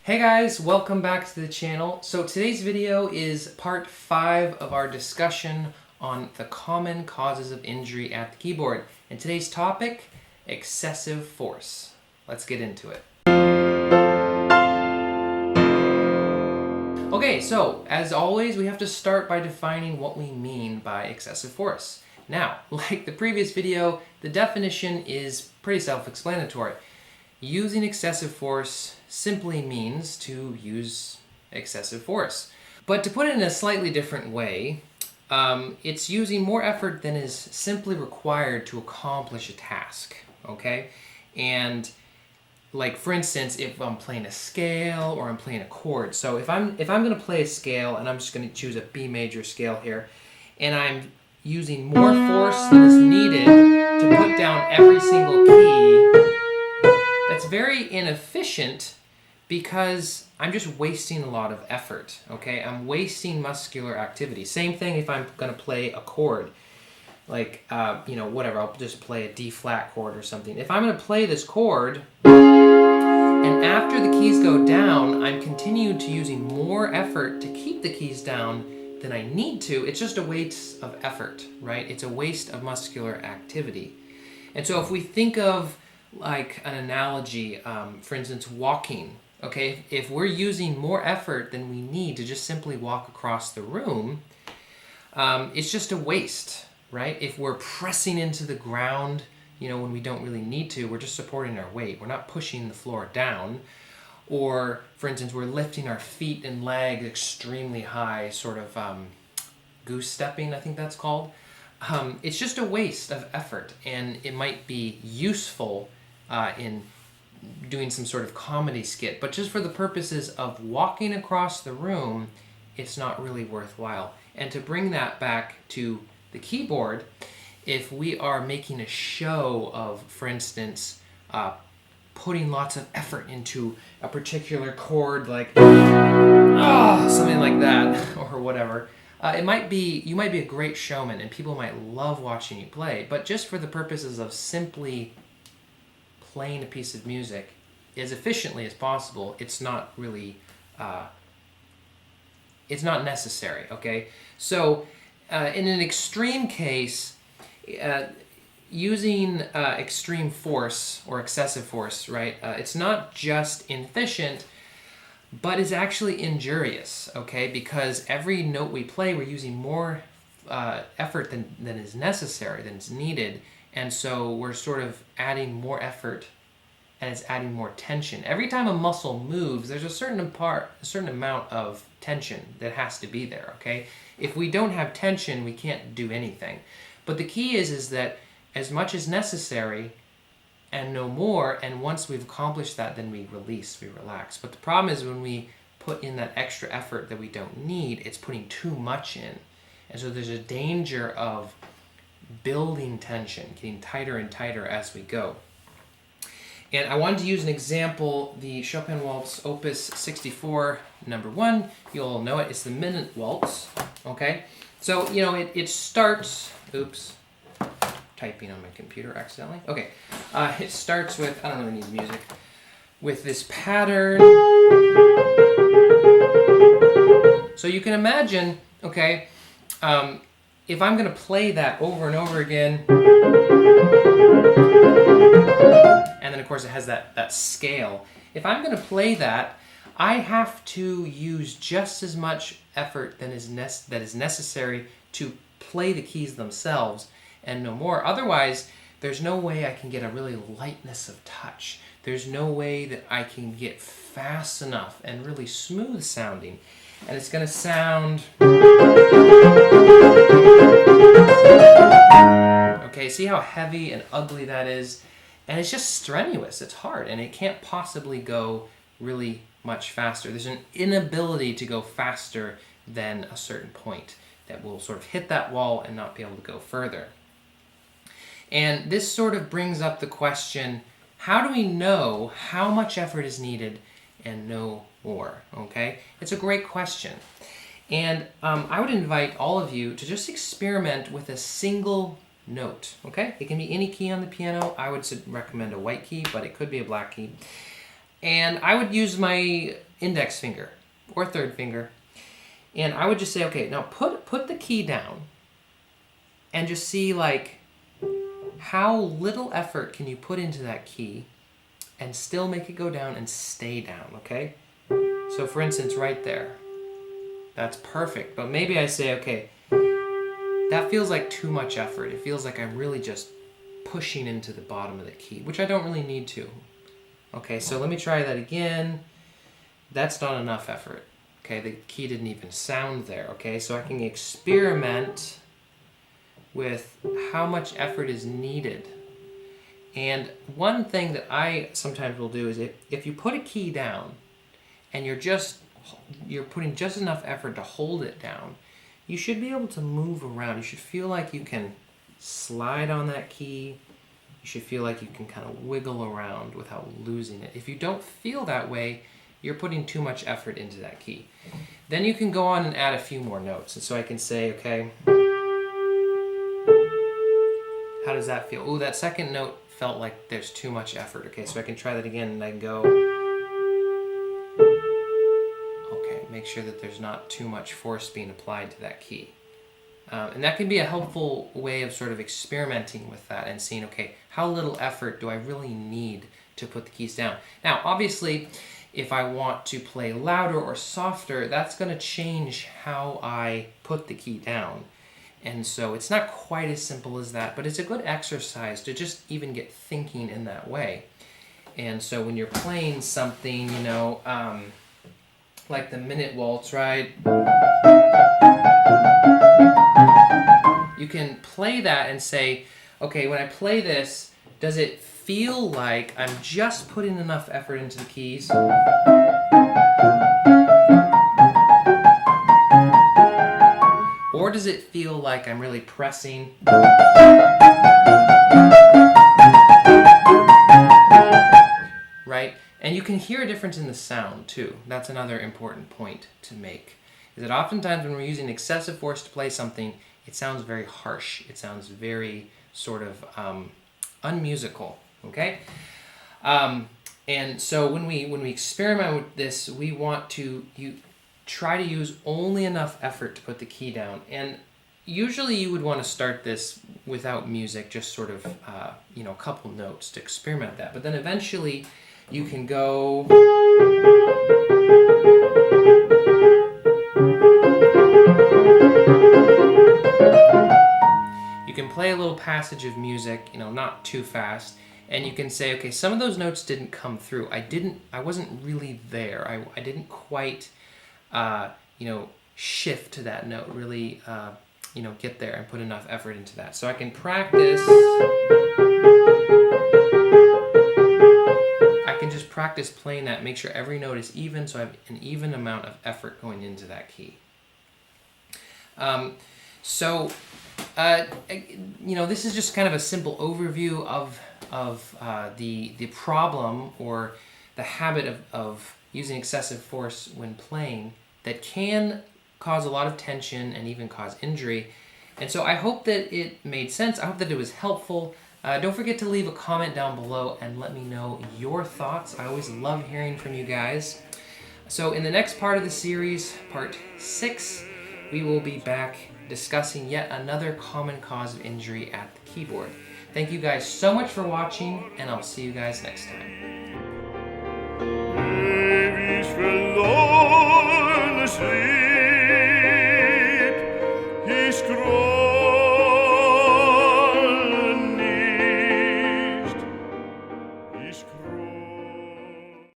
Hey guys, welcome back to the channel. So today's video is part 5 of our discussion on the common causes of injury at the keyboard. And today's topic, excessive force. Let's get into it. Okay, so as always, we have to start by defining what we mean by excessive force. Now, like the previous video, the definition is pretty self-explanatory. Using excessive force simply means to use excessive force. But to put it in a slightly different way, it's using more effort than is simply required to accomplish a task, okay? And like for instance, if I'm playing a scale or I'm playing a chord. So if I'm going to play a scale, and I'm just going to choose a B major scale here, and I'm using more force than is needed to put down every single key, that's very inefficient because I'm just wasting a lot of effort, okay? I'm wasting muscular activity. Same thing if I'm going to play a chord, like, whatever, I'll just play a D flat chord or something. If I'm going to play this chord, and after the keys go down, I'm continuing to using more effort to keep the keys down than I need to, it's just a waste of effort, right? It's a waste of muscular activity. And so if we think of like an analogy, for instance, walking, okay? If we're using more effort than we need to just simply walk across the room, it's just a waste, right? If we're pressing into the ground, when we don't really need to, we're just supporting our weight. We're not pushing the floor down. Or, for instance, we're lifting our feet and legs extremely high, sort of goose stepping, I think that's called. It's just a waste of effort, and it might be useful in doing some sort of comedy skit, but just for the purposes of walking across the room, it's not really worthwhile. And to bring that back to the keyboard, if we are making a show of, for instance, putting lots of effort into a particular chord, like something like that, or whatever, you might be a great showman, and people might love watching you play. But just for the purposes of simply playing a piece of music as efficiently as possible, it's not really, it's not necessary, okay? So in an extreme case, using extreme force or excessive force, right, it's not just inefficient, but is actually injurious, okay? Because every note we play, we're using more effort than is necessary, than is needed, and so we're sort of adding more effort, and it's adding more tension. Every time a muscle moves, there's a certain amount of tension that has to be there, okay? If we don't have tension, we can't do anything. But the key is that as much as necessary and no more, and once we've accomplished that, then we release, we relax. But the problem is when we put in that extra effort that we don't need, it's putting too much in. And so there's a danger of building tension, getting tighter and tighter as we go. And I wanted to use an example, the Chopin Waltz Opus 64, number 1. You'll know it, it's the Minute Waltz, okay? So, it starts, oops, typing on my computer accidentally. Okay, it starts with, I don't really need music, with this pattern. So you can imagine, okay, if I'm going to play that over and over again, and then of course it has that scale. If I'm going to play that, I have to use just as much effort that is necessary to play the keys themselves and no more. Otherwise, there's no way I can get a really lightness of touch. There's no way that I can get fast enough and really smooth sounding. And it's going to sound... Okay, see how heavy and ugly that is? And it's just strenuous, it's hard, and it can't possibly go really much faster. There's an inability to go faster than a certain point that will sort of hit that wall and not be able to go further. And this sort of brings up the question, how do we know how much effort is needed and no more, okay? It's a great question. And I would invite all of you to just experiment with a single note, okay? It can be any key on the piano. I would recommend a white key, but it could be a black key. And I would use my index finger or third finger. And I would just say, okay, now put the key down and just see like how little effort can you put into that key and still make it go down and stay down, okay? So for instance, right there, that's perfect. But maybe I say, okay, that feels like too much effort. It feels like I'm really just pushing into the bottom of the key, which I don't really need to. Okay, so let me try that again. That's not enough effort. Okay, the key didn't even sound there. Okay, so I can experiment with how much effort is needed. And one thing that I sometimes will do is if you put a key down and you're putting just enough effort to hold it down, you should be able to move around. You should feel like you can slide on that key. You should feel like you can kind of wiggle around without losing it. If you don't feel that way, you're putting too much effort into that key. Then you can go on and add a few more notes. And so I can say, okay, how does that feel? Oh, that second note felt like there's too much effort. Okay, so I can try that again and I can go, okay, make sure that there's not too much force being applied to that key. And that can be a helpful way of sort of experimenting with that and seeing, okay, how little effort do I really need to put the keys down? Now, obviously, if I want to play louder or softer, that's going to change how I put the key down. And so it's not quite as simple as that, but it's a good exercise to just even get thinking in that way. And so when you're playing something, you know, like the minute waltz, right? You can play that and say, okay, when I play this, does it feel like I'm just putting enough effort into the keys? Or does it feel like I'm really pressing? Right? And you can hear a difference in the sound too. That's another important point to make. Is that oftentimes when we're using excessive force to play something, it sounds very harsh. It sounds very sort of unmusical. Okay? And so when we experiment with this, we want to try to use only enough effort to put the key down. And usually you would want to start this without music, just sort of a couple notes to experiment that. But then eventually you can go. You can play a little passage of music, not too fast, and you can say, okay, some of those notes didn't come through. I wasn't really there. I didn't quite, shift to that note, really, get there and put enough effort into that. So I can practice. I can just practice playing that, make sure every note is even, so I have an even amount of effort going into that key. This is just kind of a simple overview of the problem or the habit of using excessive force when playing that can cause a lot of tension and even cause injury. And so I hope that it made sense. I hope that it was helpful. Don't forget to leave a comment down below and let me know your thoughts. I always love hearing from you guys. So in the next part of the series, part 6, we will be back discussing yet another common cause of injury at the keyboard. Thank you guys so much for watching, and I'll see you guys next time.